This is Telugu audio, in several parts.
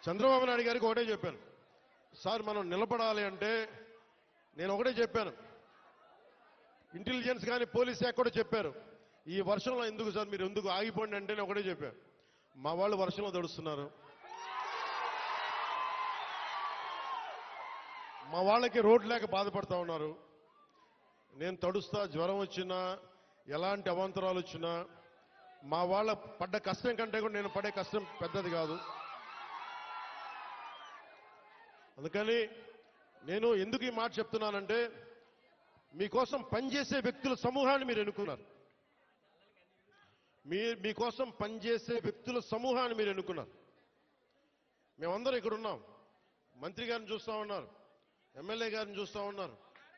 చంద్రబాబు నాయుడు గారికి ఒకటే చెప్పాను, సార్ మనం నిలబడాలి అంటే నేను ఒకటే చెప్పాను, ఇంటెలిజెన్స్ కానీ పోలీస్ శాఖ కూడా చెప్పారు, ఈ వర్షంలో ఎందుకు సార్ మీరు ఎందుకు ఆగిపోండి అంటే నేను ఒకటే చెప్పాను. మా వాళ్ళు వర్షంలో తడుస్తున్నారు, మా వాళ్ళకి రోడ్ లేక బాధపడతా ఉన్నారు. నేను తడుస్తా, జ్వరం వచ్చినా ఎలాంటి అవాంతరాలు వచ్చినా మా వాళ్ళ పడ్డ కష్టం కంటే కూడా నేను పడే కష్టం పెద్దది కాదు. అందుకని నేను ఎందుకు ఈ మాట చెప్తున్నానంటే, మీకోసం పనిచేసే వ్యక్తుల సమూహాన్ని మీరు ఎన్నుకున్నారు. మీకోసం పనిచేసే వ్యక్తుల సమూహాన్ని మీరు ఎన్నుకున్నారు. మేమందరం ఇక్కడ ఉన్నాం. మంత్రి గారిని చూస్తూ ఉన్నారు, ఎమ్మెల్యే గారిని చూస్తూ ఉన్నారు,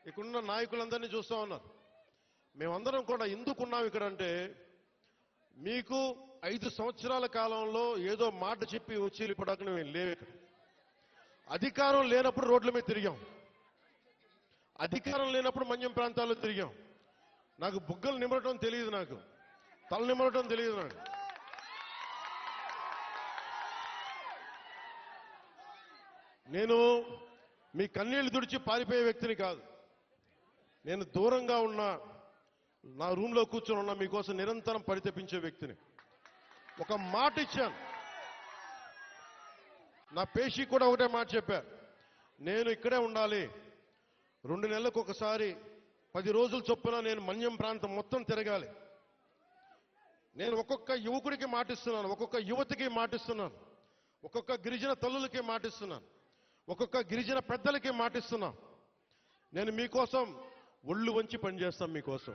ఇక్కడున్న నాయకులందరినీ చూస్తూ ఉన్నారు. మేమందరం కూడా ఎందుకున్నాం ఇక్కడ అంటే, మీకు 5 సంవత్సరాల కాలంలో ఏదో మాట చెప్పి వచ్చి వెళ్ళిపోవడానికి మేము లేవు ఇక్కడ. అధికారం లేనప్పుడు రోడ్ల మీద తిరిగాం, అధికారం లేనప్పుడు మన్యం ప్రాంతాల్లో తిరిగాం. నాకు బుగ్గలు నిమరటం తెలియదు, నాకు తల నిమరటం తెలియదు. నాకు నేను మీ కన్నీళ్లు తుడిచి పారిపోయే వ్యక్తిని కాదు. నేను దూరంగా ఉన్నా, నా రూమ్లో కూర్చొని ఉన్నా, మీకోసం నిరంతరం పరితపించే వ్యక్తిని. ఒక మాట ఇచ్చాను, నా పేషీ కూడా ఒకటే మాట చెప్పా, నేను ఇక్కడే ఉండాలి, 2 నెలలకు ఒకసారి 10 రోజుల చొప్పున నేను మన్యం ప్రాంతం మొత్తం తిరగాలి. నేను ఒక్కొక్క యువకుడికి మాటిస్తున్నాను, ఒక్కొక్క యువతికి మాటిస్తున్నాను, ఒక్కొక్క గిరిజన తల్లులకి మాటిస్తున్నాను, ఒక్కొక్క గిరిజన పెద్దలకి మాటిస్తున్నాను. నేను మీకోసం ఒళ్ళు వంచి పనిచేస్తాను మీకోసం.